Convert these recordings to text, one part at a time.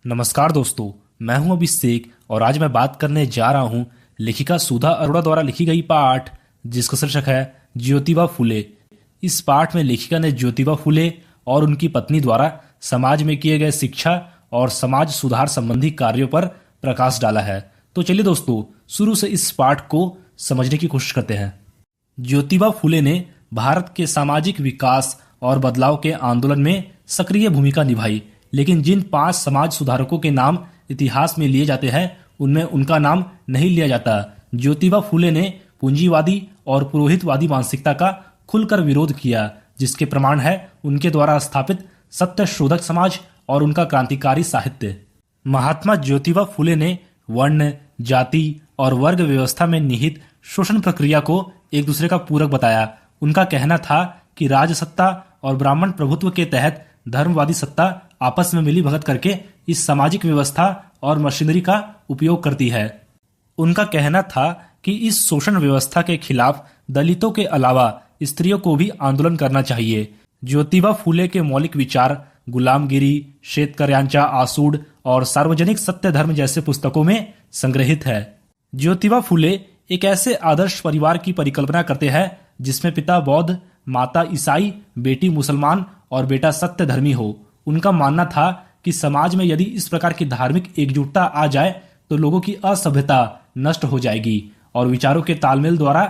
नमस्कार दोस्तों, मैं हूं अभिषेक और आज मैं बात करने जा रहा हूं लेखिका सुधा अरोड़ा द्वारा लिखी गई पाठ जिसका शीर्षक है ज्योतिबा फुले। इस पाठ में लेखिका ने ज्योतिबा फुले और उनकी पत्नी द्वारा समाज में किए गए शिक्षा और समाज सुधार संबंधी कार्यों पर प्रकाश डाला है। तो चलिए दोस्तों, शुरू से इस पाठ को समझने की कोशिश करते हैं। ज्योतिबा फुले ने भारत के सामाजिक विकास और बदलाव के आंदोलन में सक्रिय भूमिका निभाई, लेकिन जिन 5 समाज सुधारकों के नाम इतिहास में लिए जाते हैं उनमें उनका नाम नहीं लिया जाता। ज्योतिबा फुले ने पूंजीवादी और पुरोहितवादी मानसिकता का खुलकर विरोध किया, जिसके प्रमाण है उनके द्वारा स्थापित सत्यशोधक समाज और उनका क्रांतिकारी साहित्य। महात्मा ज्योतिबा फुले ने वर्ण, जाति और वर्ग व्यवस्था में निहित शोषण प्रक्रिया को एक दूसरे का पूरक बताया। उनका कहना था कि राजसत्ता और ब्राह्मण प्रभुत्व के तहत धर्मवादी सत्ता आपस में मिली भगत करके इस सामाजिक व्यवस्था और मशीनरी का उपयोग करती है। उनका कहना था कि इस शोषण व्यवस्था के खिलाफ दलितों के अलावा स्त्रियों को भी आंदोलन करना चाहिए। ज्योतिबा फुले के मौलिक विचार गुलामगिरी, शेतकऱ्यांचा आसूड और सार्वजनिक सत्य धर्म जैसे पुस्तकों में संग्रहित है। ज्योतिबा फुले एक ऐसे आदर्श परिवार की परिकल्पना करते हैं जिसमें पिता बौद्ध, माता ईसाई, बेटी मुसलमान और बेटा सत्य धर्मी हो। उनका मानना था कि समाज में यदि इस प्रकार की धार्मिक एकजुटता आ जाए तो लोगों की असभ्यता नष्ट हो जाएगी और विचारों के तालमेल द्वारा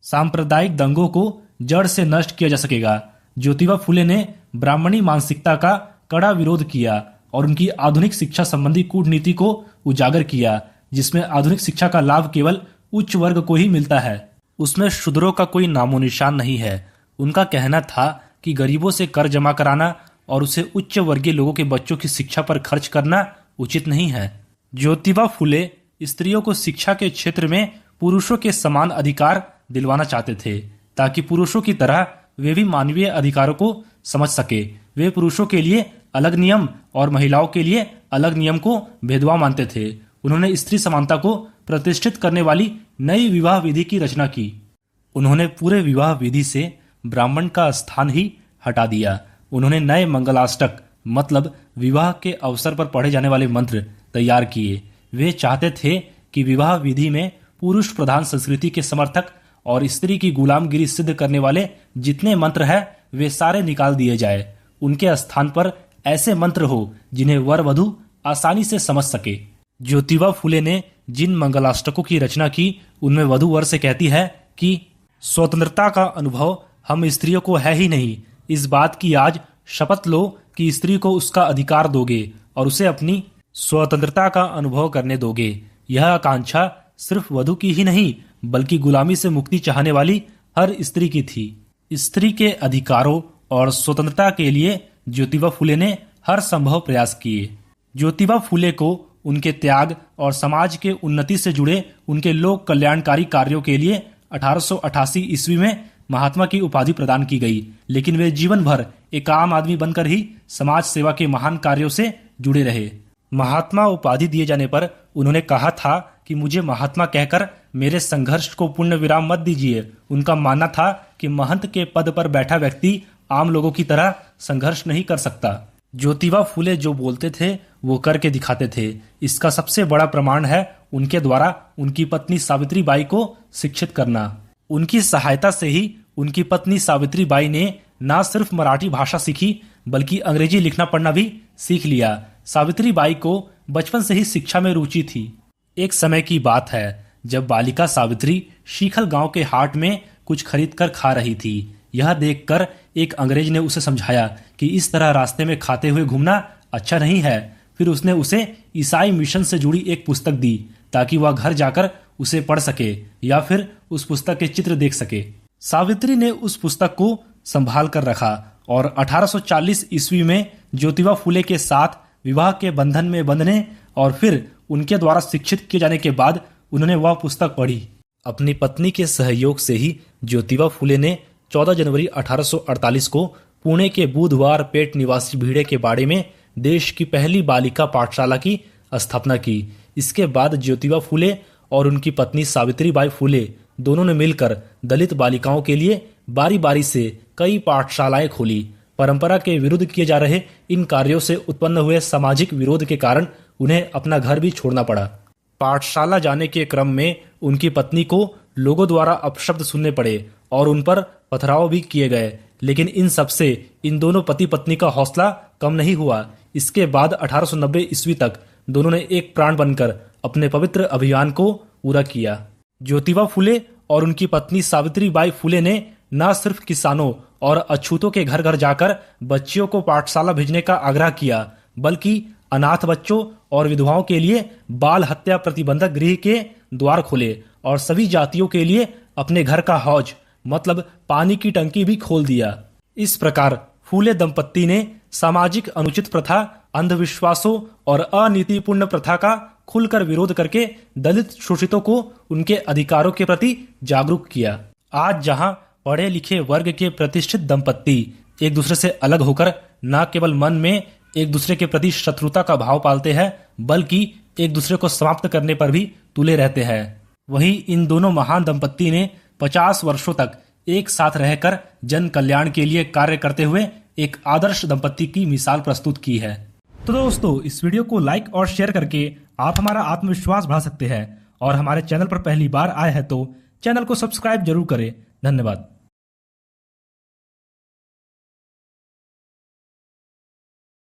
सांप्रदायिक दंगों को जड़ से नष्ट किया जा सकेगा। ज्योतिबा फुले ने ब्राह्मणी मानसिकता का कड़ा विरोध किया और उनकी आधुनिक शिक्षा संबंधी कूटनीति को उजागर किया, जिसमें आधुनिक शिक्षा का लाभ केवल उच्च वर्ग को ही मिलता है, उसमें शूद्रों का कोई नामो निशान नहीं है। उनका कहना था कि गरीबों से कर जमा कराना और उसे उच्च वर्गीय लोगों के बच्चों की शिक्षा पर खर्च करना उचित नहीं है। ज्योतिबा फुले स्त्रियों को शिक्षा के क्षेत्र में पुरुषों के समान अधिकार दिलवाना चाहते थे, ताकि पुरुषों की तरह वे भी मानवीय अधिकारों को समझ सके। वे पुरुषों के लिए अलग नियम और महिलाओं के लिए अलग नियम को भेदभाव मानते थे। उन्होंने स्त्री समानता को प्रतिष्ठित करने वाली नई विवाह विधि की रचना की। उन्होंने पूरे विवाह विधि से ब्राह्मण का स्थान ही हटा दिया। उन्होंने नए मंगलाष्टक मतलब विवाह के अवसर पर पढ़े जाने वाले मंत्र तैयार किए। वे चाहते थे कि विवाह विधि में पुरुष प्रधान संस्कृति के समर्थक और स्त्री की गुलामगिरी सिद्ध करने वाले जितने मंत्र हैं वे सारे निकाल दिए जाए। उनके स्थान पर ऐसे मंत्र हो जिन्हें वर वधू आसानी से समझ सके। ज्योतिबा फुले ने जिन मंगलाष्टकों की रचना की उनमें वधू वर से कहती है कि स्वतंत्रता का अनुभव हम स्त्रियों को है ही नहीं। इस बात की आज शपथ लो कि स्त्री को उसका अधिकार दोगे और उसे अपनी स्वतंत्रता का अनुभव करने दोगे। यह आकांक्षा सिर्फ वधू की ही नहीं बल्कि गुलामी से मुक्ति चाहने वाली हर स्त्री की थी। स्त्री के अधिकारों और स्वतंत्रता के लिए ज्योतिबा फुले ने हर संभव प्रयास किए। ज्योतिबा फुले को उनके त्याग और समाज के उन्नति से जुड़े उनके लोक कल्याणकारी कार्यों के लिए 1888 ईस्वी में महात्मा की उपाधि प्रदान की गई, लेकिन वे जीवन भर एक आम आदमी बनकर ही समाज सेवा के महान कार्यों से जुड़े रहे। महात्मा उपाधि दिए जाने पर उन्होंने कहा था कि मुझे महात्मा कहकर मेरे संघर्ष को पूर्ण विराम मत दीजिए। उनका मानना था कि महंत के पद पर बैठा व्यक्ति आम लोगों की तरह संघर्ष नहीं कर सकता। ज्योतिबा फुले जो बोलते थे वो करके दिखाते थे। इसका सबसे बड़ा प्रमाण है उनके द्वारा उनकी पत्नी सावित्री बाई को शिक्षित करना। उनकी सहायता से ही उनकी पत्नी सावित्री बाई ने न सिर्फ मराठी भाषा सीखी बल्कि अंग्रेजी लिखना पढ़ना भी सीख लिया। सावित्री बाई को बचपन से ही शिक्षा में रुचि थी। एक समय की बात है जब बालिका सावित्री शीखल गांव के हाट में कुछ खरीद कर खा रही थी। यह देखकर एक अंग्रेज ने उसे समझाया कि इस तरह रास्ते में खाते हुए घूमना अच्छा नहीं है। फिर उसने उसे ईसाई मिशन से जुड़ी एक पुस्तक दी ताकि वह घर जाकर उसे पढ़ सके या फिर उस पुस्तक के चित्र देख सके। सावित्री ने उस पुस्तक को संभाल कर रखा और 1840 ईस्वी में ज्योतिबा फुले के साथ विवाह के बंधन में बंधने और फिर उनके द्वारा शिक्षित किए जाने के बाद उन्होंने वह पुस्तक पढ़ी। अपनी पत्नी के सहयोग से ही ज्योतिबा फुले ने 14 जनवरी 1848 को पुणे के बुधवार पेट निवासी भीड़े के बाड़े में देश की पहली बालिका पाठशाला की स्थापना की। इसके बाद ज्योतिबा फुले और उनकी पत्नी सावित्री बाई फुले दोनों ने मिलकर दलित बालिकाओं के लिए बारी बारी से कई पाठशालाएं खोली। परंपरा के विरुद्ध किए जा रहे इन कार्यों से उत्पन्न हुए सामाजिक विरोध के कारण उन्हें अपना घर भी छोड़ना पड़ा। पाठशाला जाने के क्रम में उनकी पत्नी को लोगों द्वारा अपशब्द सुनने पड़े और उन पर पथराव भी किए गए, लेकिन इन सबसे इन दोनों पति पत्नी का हौसला कम नहीं हुआ। इसके बाद 1890 ईस्वी तक दोनों ने एक प्राण बनकर अपने पवित्र अभियान को पूरा किया। ज्योतिबा फुले और उनकी पत्नी सावित्रीबाई फुले ने न सिर्फ किसानों और अछूतों के घर घर जाकर बच्चियों को पाठशाला भेजने का आग्रह किया, बल्कि अनाथ बच्चों और विधवाओं के लिए बाल हत्या प्रतिबंधक गृह के द्वार खोले और सभी जातियों के लिए अपने घर का हौज मतलब पानी की टंकी भी खोल दिया। इस प्रकार फूले दंपत्ति ने सामाजिक अनुचित प्रथा, अंधविश्वासों और अनीतिपूर्ण प्रथा का खुलकर विरोध करके दलित शोषितों को उनके अधिकारों के प्रति जागरूक किया। आज जहां पढ़े लिखे वर्ग के प्रतिष्ठित दंपत्ति एक दूसरे से अलग होकर न केवल मन में एक दूसरे के प्रति शत्रुता का भाव पालते हैं, बल्कि एक दूसरे को समाप्त करने पर भी तुले रहते हैं, वहीं इन दोनों महान दंपत्ति ने 50 वर्षों तक एक साथ रहकर जन कल्याण के लिए कार्य करते हुए एक आदर्श दंपत्ति की मिसाल प्रस्तुत की है। तो दोस्तों, इस वीडियो को लाइक और शेयर करके आप हमारा आत्मविश्वास बढ़ा सकते हैं और हमारे चैनल पर पहली बार आए हैं तो चैनल को सब्सक्राइब जरूर करें। धन्यवाद।